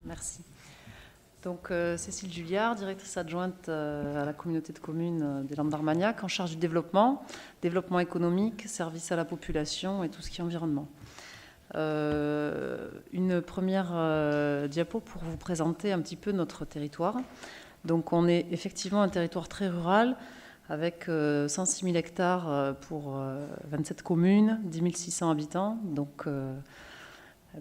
Merci. Donc, Cécile Julliard, directrice adjointe à la communauté de communes des Landes d'Armagnac, en charge du développement économique, service à la population et tout ce qui est environnement. Une première diapo pour vous présenter un petit peu notre territoire. Donc, on est effectivement un territoire très rural avec 106 000 hectares pour 27 communes, 10 600 habitants. Donc,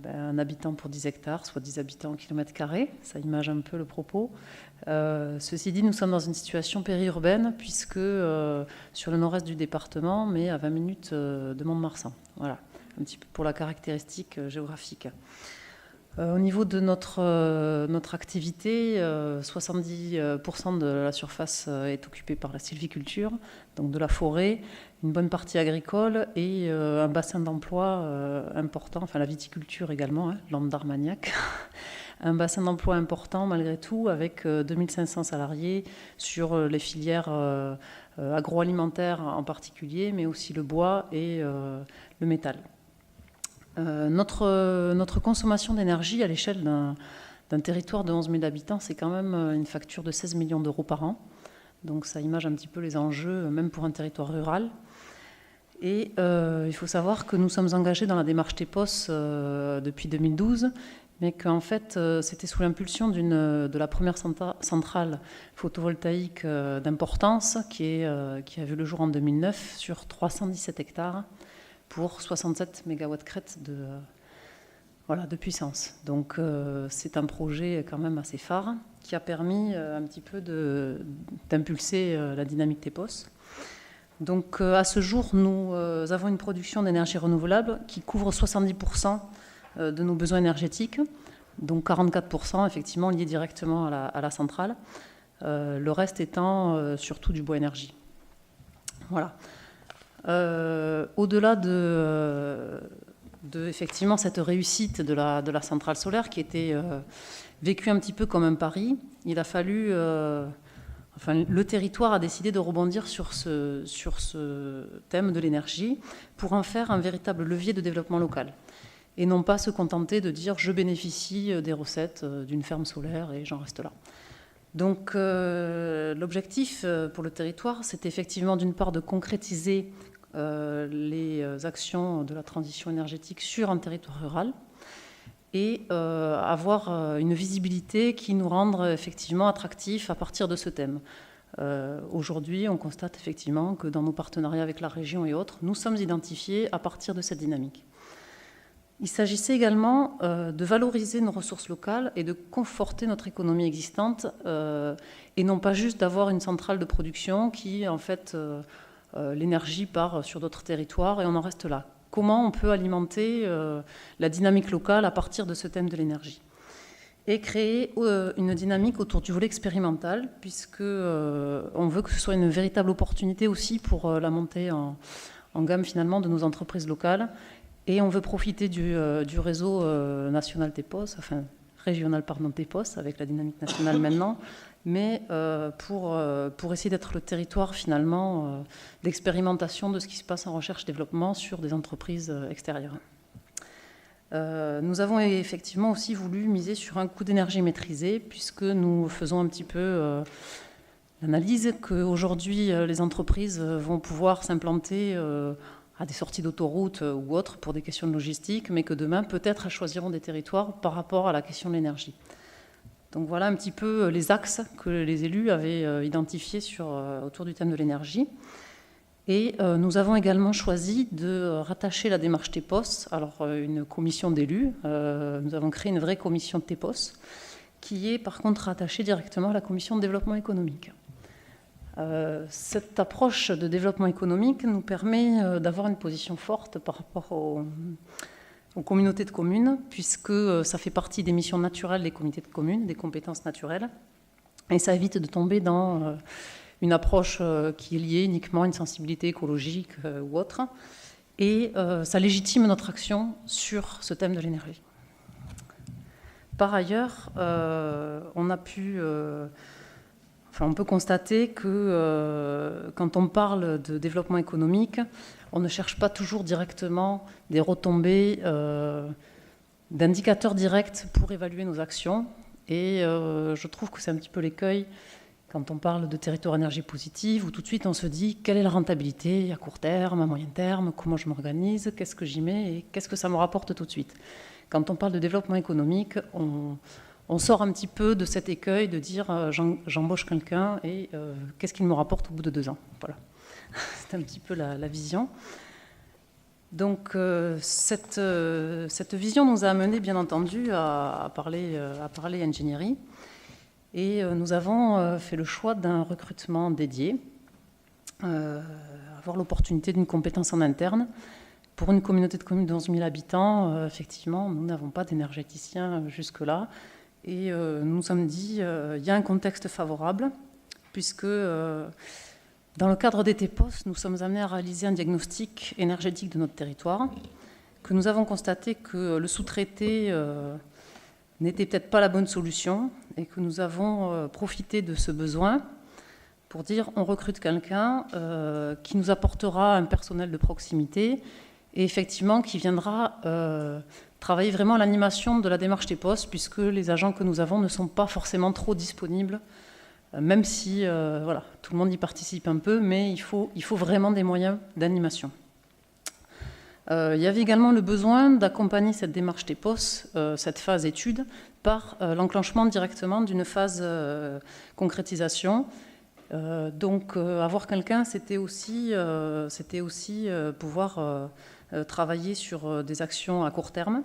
un habitant pour 10 hectares, soit 10 habitants au kilomètre carré. Ça image un peu le propos. Ceci dit, nous sommes dans une situation périurbaine, puisque sur le nord-est du département, mais à 20 minutes de Mont-de-Marsan. Voilà, un petit peu pour la caractéristique géographique. Au niveau de notre activité, 70% de la surface est occupée par la sylviculture, donc de la forêt, une bonne partie agricole et un bassin d'emploi important, enfin la viticulture également, Landes d'Armagnac, un bassin d'emploi important malgré tout, avec 2500 salariés sur les filières agroalimentaires en particulier, mais aussi le bois et le métal. Notre consommation d'énergie à l'échelle d'un territoire de 11 000 habitants, c'est quand même une facture de 16 millions d'euros par an. Donc ça image un petit peu les enjeux, même pour un territoire rural. Et il faut savoir que nous sommes engagés dans la démarche TEPOS depuis 2012, mais qu'en fait, c'était sous l'impulsion de la première centrale photovoltaïque d'importance qui a vu le jour en 2009 sur 317 hectares pour 67 MW crête de puissance. Donc c'est un projet quand même assez phare qui a permis un petit peu d'impulser la dynamique TEPOS. Donc à ce jour, nous avons une production d'énergie renouvelable qui couvre 70% de nos besoins énergétiques, donc 44% effectivement liés directement à la centrale, le reste étant surtout du bois énergie. Voilà. Au-delà de effectivement cette réussite de la centrale solaire qui était vécue un petit peu comme un pari, il a fallu... le territoire a décidé de rebondir sur ce thème de l'énergie pour en faire un véritable levier de développement local. Et non pas se contenter de dire « je bénéficie des recettes d'une ferme solaire et j'en reste là ». Donc l'objectif pour le territoire, c'est effectivement d'une part de concrétiser les actions de la transition énergétique sur un territoire rural et avoir une visibilité qui nous rende effectivement attractifs à partir de ce thème. Aujourd'hui, on constate effectivement que dans nos partenariats avec la région et autres, nous sommes identifiés à partir de cette dynamique. Il s'agissait également de valoriser nos ressources locales et de conforter notre économie existante et non pas juste d'avoir une centrale de production qui, en fait, l'énergie part sur d'autres territoires et on en reste là. Comment on peut alimenter la dynamique locale à partir de ce thème de l'énergie et créer une dynamique autour du volet expérimental, puisque on veut que ce soit une véritable opportunité aussi pour la montée en gamme finalement de nos entreprises locales. Et on veut profiter du réseau national TEPOS, enfin régional pardon TEPOS, avec la dynamique nationale maintenant, mais pour essayer d'être le territoire finalement d'expérimentation de ce qui se passe en recherche-développement sur des entreprises extérieures. Nous avons effectivement aussi voulu miser sur un coût d'énergie maîtrisé, puisque nous faisons un petit peu l'analyse qu'aujourd'hui les entreprises vont pouvoir s'implanter à des sorties d'autoroute ou autres pour des questions de logistique, mais que demain, peut-être, elles choisiront des territoires par rapport à la question de l'énergie. Donc voilà un petit peu les axes que les élus avaient identifiés autour du thème de l'énergie. Et nous avons également choisi de rattacher la démarche TEPOS, alors une commission d'élus. Nous avons créé une vraie commission de TEPOS, qui est par contre rattachée directement à la commission de développement économique. Cette approche de développement économique nous permet d'avoir une position forte par rapport aux communautés de communes, puisque ça fait partie des missions naturelles des comités de communes, des compétences naturelles, et ça évite de tomber dans une approche qui est liée uniquement à une sensibilité écologique ou autre, et ça légitime notre action sur ce thème de l'énergie. Par ailleurs, on peut constater que quand on parle de développement économique, on ne cherche pas toujours directement des retombées d'indicateurs directs pour évaluer nos actions. Et je trouve que c'est un petit peu l'écueil quand on parle de territoire énergie positive, où tout de suite on se dit quelle est la rentabilité à court terme, à moyen terme, comment je m'organise, qu'est-ce que j'y mets et qu'est-ce que ça me rapporte tout de suite. Quand on parle de développement économique, on sort un petit peu de cet écueil de dire j'embauche quelqu'un et qu'est-ce qu'il me rapporte au bout de 2 ans. Voilà. C'est un petit peu la vision. Donc cette vision nous a amené bien entendu à parler ingénierie. Et nous avons fait le choix d'un recrutement dédié, avoir l'opportunité d'une compétence en interne. Pour une communauté de communes de 11 000 habitants, effectivement, nous n'avons pas d'énergéticiens jusque-là. Et nous nous sommes dit, il y a un contexte favorable, puisque dans le cadre des TPOS, nous sommes amenés à réaliser un diagnostic énergétique de notre territoire, que nous avons constaté que le sous-traité n'était peut-être pas la bonne solution, et que nous avons profité de ce besoin pour dire on recrute quelqu'un qui nous apportera un personnel de proximité et effectivement qui viendra travailler vraiment à l'animation de la démarche TPOS, puisque les agents que nous avons ne sont pas forcément trop disponibles, même si voilà, tout le monde y participe un peu, mais il faut vraiment des moyens d'animation. Il y avait également le besoin d'accompagner cette démarche TPOS, cette phase étude, par l'enclenchement directement d'une phase concrétisation. Donc avoir quelqu'un, c'était aussi pouvoir travailler sur des actions à court terme.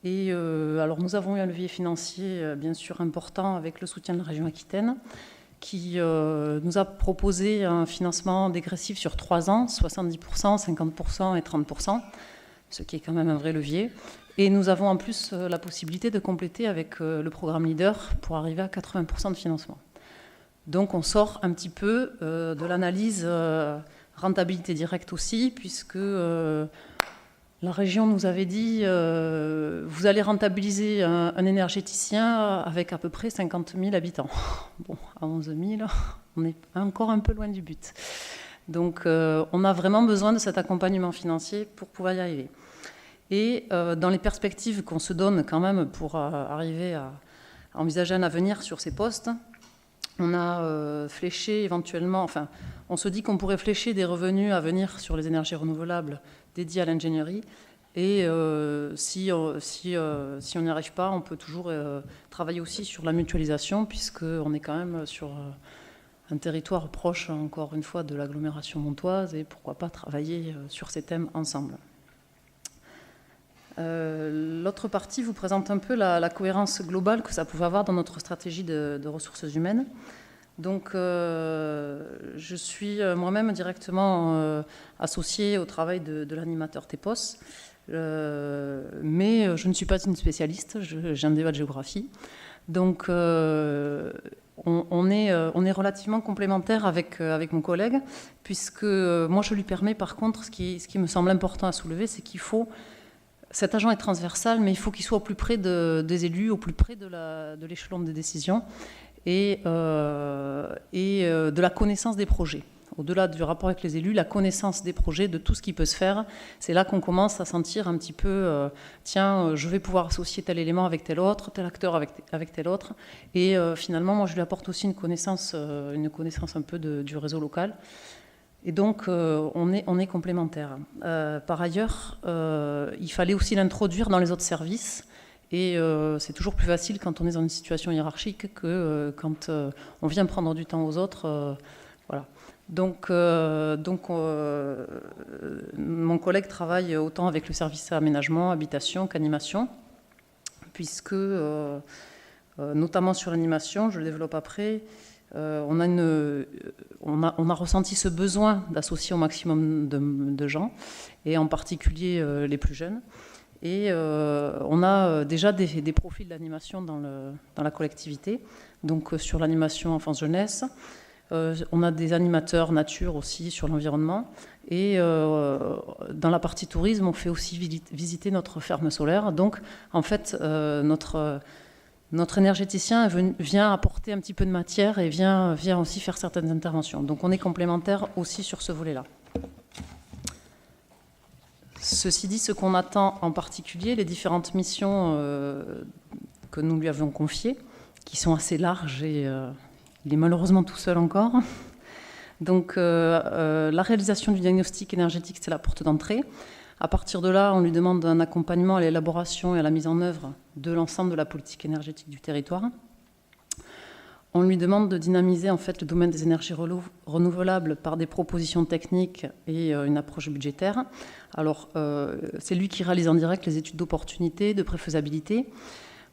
Et alors nous avons eu un levier financier bien sûr important avec le soutien de la région Aquitaine, qui nous a proposé un financement dégressif sur 3 ans, 70%, 50% et 30%, ce qui est quand même un vrai levier. Et nous avons en plus la possibilité de compléter avec le programme Leader pour arriver à 80% de financement. Donc on sort un petit peu de l'analyse rentabilité directe aussi, puisque la région nous avait dit vous allez rentabiliser un énergéticien avec à peu près 50 000 habitants. Bon, à 11 000, on est encore un peu loin du but. Donc on a vraiment besoin de cet accompagnement financier pour pouvoir y arriver. Et dans les perspectives qu'on se donne quand même pour arriver à envisager un avenir sur ces postes, on a fléché éventuellement, enfin, on se dit qu'on pourrait flécher des revenus à venir sur les énergies renouvelables dédiés à l'ingénierie. Et si on n'y arrive pas, on peut toujours travailler aussi sur la mutualisation, puisqu'on est quand même sur un territoire proche, encore une fois, de l'agglomération montoise, et pourquoi pas travailler sur ces thèmes ensemble. L'autre partie vous présente un peu la cohérence globale que ça pouvait avoir dans notre stratégie de ressources humaines. Donc, je suis moi-même directement associée au travail de l'animateur TPOS, mais je ne suis pas une spécialiste, j'ai un débat de géographie. Donc, on est relativement complémentaires avec mon collègue, puisque moi, je lui permets, par contre, ce qui me semble important à soulever, c'est qu'il faut... Cet agent est transversal, mais il faut qu'il soit au plus près des élus, au plus près de l'échelon de décision et de la connaissance des projets. Au-delà du rapport avec les élus, la connaissance des projets, de tout ce qui peut se faire, c'est là qu'on commence à sentir un petit peu, tiens, je vais pouvoir associer tel élément avec tel autre, tel acteur avec tel autre. Et finalement, moi, je lui apporte aussi une connaissance un peu du réseau local. Et donc, on est complémentaires. Par ailleurs, il fallait aussi l'introduire dans les autres services. Et c'est toujours plus facile quand on est dans une situation hiérarchique que quand on vient prendre du temps aux autres. Voilà. Donc mon collègue travaille autant avec le service aménagement, habitation qu'animation, puisque, notamment sur l'animation, je le développe après, on a ressenti ce besoin d'associer au maximum de gens, et en particulier les plus jeunes. Et on a déjà des profils d'animation dans la collectivité, donc sur l'animation enfance-jeunesse. On a des animateurs nature aussi sur l'environnement. Et dans la partie tourisme, on fait aussi visiter notre ferme solaire. Donc, en fait, notre énergéticien vient apporter un petit peu de matière et vient aussi faire certaines interventions. Donc on est complémentaires aussi sur ce volet-là. Ceci dit, ce qu'on attend en particulier, les différentes missions que nous lui avions confiées, qui sont assez larges et il est malheureusement tout seul encore. Donc la réalisation du diagnostic énergétique, c'est la porte d'entrée. À partir de là, on lui demande un accompagnement à l'élaboration et à la mise en œuvre de l'ensemble de la politique énergétique du territoire. On lui demande de dynamiser en fait le domaine des énergies renouvelables par des propositions techniques et une approche budgétaire. Alors, c'est lui qui réalise en direct les études d'opportunité, de préfaisabilité,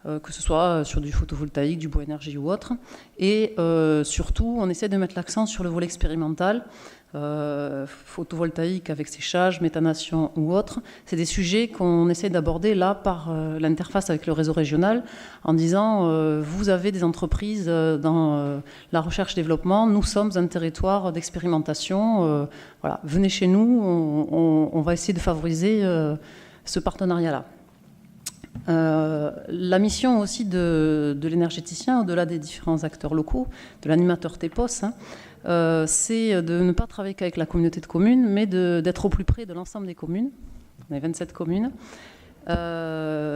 que ce soit sur du photovoltaïque, du bois énergie ou autre. Et surtout, on essaie de mettre l'accent sur le volet expérimental, photovoltaïque avec séchage, méthanation ou autre. C'est des sujets qu'on essaie d'aborder là par l'interface avec le réseau régional en disant vous avez des entreprises dans la recherche-développement, nous sommes un territoire d'expérimentation, voilà, venez chez nous, on va essayer de favoriser ce partenariat-là. La mission aussi de l'énergéticien, au-delà des différents acteurs locaux, de l'animateur TEPOS, c'est de ne pas travailler qu'avec la communauté de communes, mais d'être au plus près de l'ensemble des communes. On est 27 communes,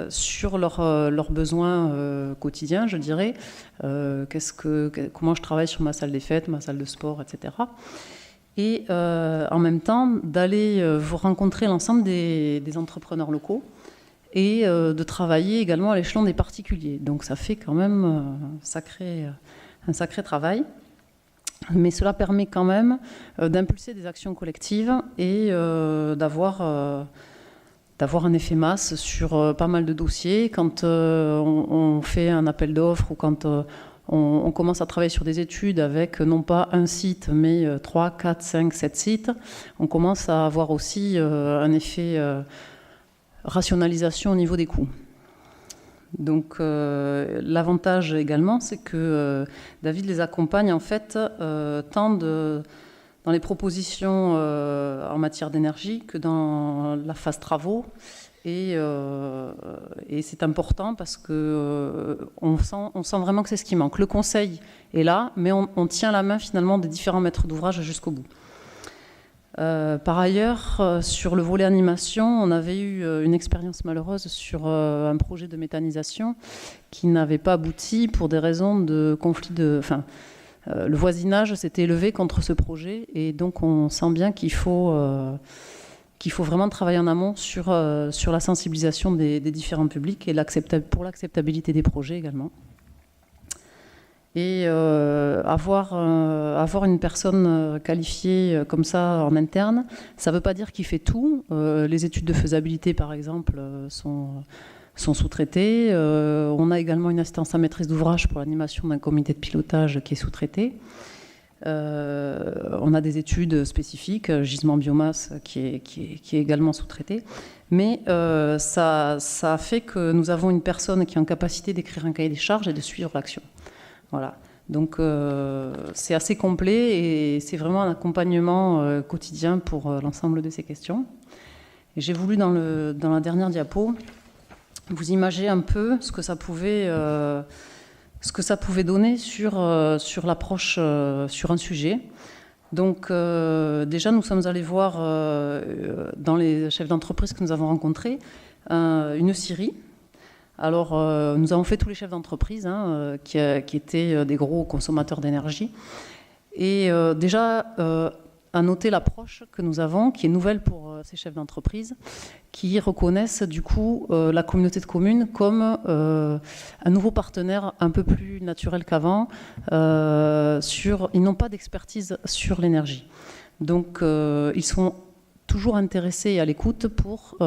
sur leurs besoins quotidiens, je dirais. Comment je travaille sur ma salle des fêtes, ma salle de sport, etc. Et en même temps, d'aller vous rencontrer l'ensemble des entrepreneurs locaux et de travailler également à l'échelon des particuliers. Donc ça fait quand même un sacré travail. Mais cela permet quand même d'impulser des actions collectives et d'avoir un effet masse sur pas mal de dossiers. Quand on fait un appel d'offres ou quand on commence à travailler sur des études avec non pas un site, mais 3, 4, 5, 7 sites, on commence à avoir aussi un effet rationalisation au niveau des coûts. Donc l'avantage également, c'est que David les accompagne en fait tant dans les propositions en matière d'énergie que dans la phase travaux. Et c'est important parce que on sent vraiment que c'est ce qui manque. Le conseil est là, mais on tient la main finalement des différents maîtres d'ouvrage jusqu'au bout. Par ailleurs, sur le volet animation, on avait eu une expérience malheureuse sur un projet de méthanisation qui n'avait pas abouti pour des raisons de conflit le voisinage s'était élevé contre ce projet et donc on sent bien qu'il faut vraiment travailler en amont sur la sensibilisation des différents publics et pour l'acceptabilité des projets également. Et avoir une personne qualifiée comme ça en interne, ça ne veut pas dire qu'il fait tout. Les études de faisabilité, par exemple, sont sous-traitées. On a également une assistance à maîtrise d'ouvrage pour l'animation d'un comité de pilotage qui est sous-traité. On a des études spécifiques, gisement biomasse qui est également sous-traité. Mais ça a fait que nous avons une personne qui est en capacité d'écrire un cahier des charges et de suivre l'action. Voilà. Donc c'est assez complet et c'est vraiment un accompagnement quotidien pour l'ensemble de ces questions. Et j'ai voulu dans la dernière diapo vous imager un peu ce que ça pouvait donner sur l'approche sur un sujet. Donc déjà nous sommes allés voir dans les chefs d'entreprise que nous avons rencontrés une scierie. Alors, nous avons fait tous les chefs d'entreprise qui étaient des gros consommateurs d'énergie. Et déjà, à noter l'approche que nous avons, qui est nouvelle pour ces chefs d'entreprise, qui reconnaissent du coup la communauté de communes comme un nouveau partenaire un peu plus naturel qu'avant. Ils n'ont pas d'expertise sur l'énergie. Donc, ils sont toujours intéressés et à l'écoute pour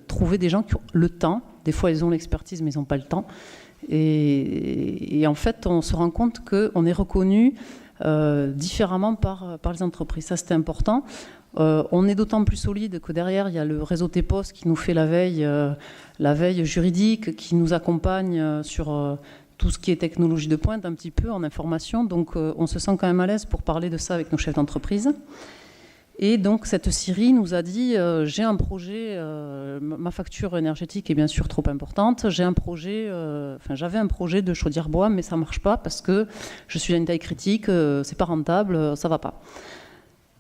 trouver des gens qui ont le temps. Des fois, ils ont l'expertise, mais ils n'ont pas le temps. Et en fait, on se rend compte qu'on est reconnu différemment par les entreprises. Ça, c'était important. On est d'autant plus solide que derrière, il y a le réseau TEPOS qui nous fait la veille juridique, qui nous accompagne sur tout ce qui est technologie de pointe, un petit peu en information. Donc, on se sent quand même à l'aise pour parler de ça avec nos chefs d'entreprise. Et donc cette scierie nous a dit j'ai un projet, ma facture énergétique est bien sûr trop importante, j'avais un projet de chaudière bois, mais ça ne marche pas parce que je suis à une taille critique, c'est pas rentable, ça ne va pas.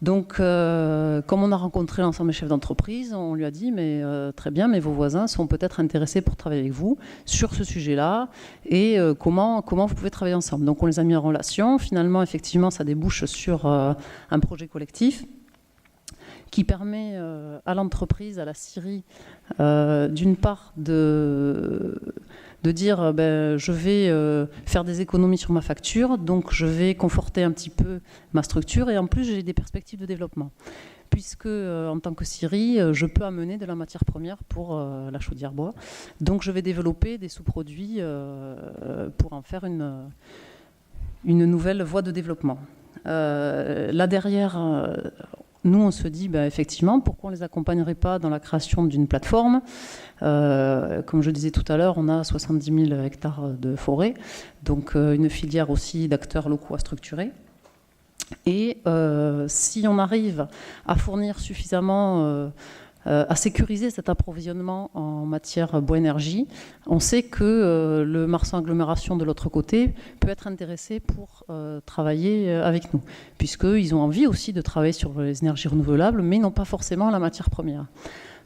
Donc, comme on a rencontré l'ensemble des chefs d'entreprise, on lui a dit, mais très bien, mais vos voisins sont peut-être intéressés pour travailler avec vous sur ce sujet-là, et comment vous pouvez travailler ensemble. Donc, on les a mis en relation. Finalement, effectivement, ça débouche sur un projet collectif qui permet à l'entreprise, à la scierie, d'une part de dire je vais faire des économies sur ma facture, donc je vais conforter un petit peu ma structure, et en plus j'ai des perspectives de développement. Puisque en tant que scierie, je peux amener de la matière première pour la chaudière bois. Donc je vais développer des sous-produits pour en faire une nouvelle voie de développement. Là derrière, nous, on se dit, effectivement, pourquoi on ne les accompagnerait pas dans la création d'une plateforme ? Comme je disais tout à l'heure, on a 70 000 hectares de forêt, donc une filière aussi d'acteurs locaux à structurer. Et si on arrive à fournir suffisamment, à sécuriser cet approvisionnement en matière bois-énergie, on sait que le Marsan Agglomération de l'autre côté peut être intéressé pour travailler avec nous, puisqu'ils ont envie aussi de travailler sur les énergies renouvelables, mais n'ont pas forcément la matière première.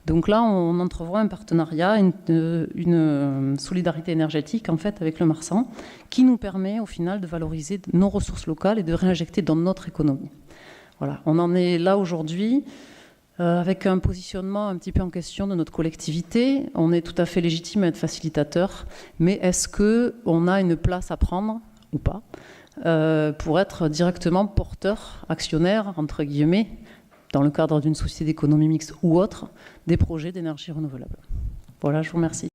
Donc là, on entrevoit un partenariat, une solidarité énergétique en fait avec le Marsan, qui nous permet au final de valoriser nos ressources locales et de réinjecter dans notre économie. Voilà, on en est là aujourd'hui. Avec un positionnement un petit peu en question de notre collectivité. On est tout à fait légitime à être facilitateur, mais est-ce qu'on a une place à prendre ou pas pour être directement porteur, actionnaire, entre guillemets, dans le cadre d'une société d'économie mixte ou autre, des projets d'énergie renouvelable. Voilà, je vous remercie.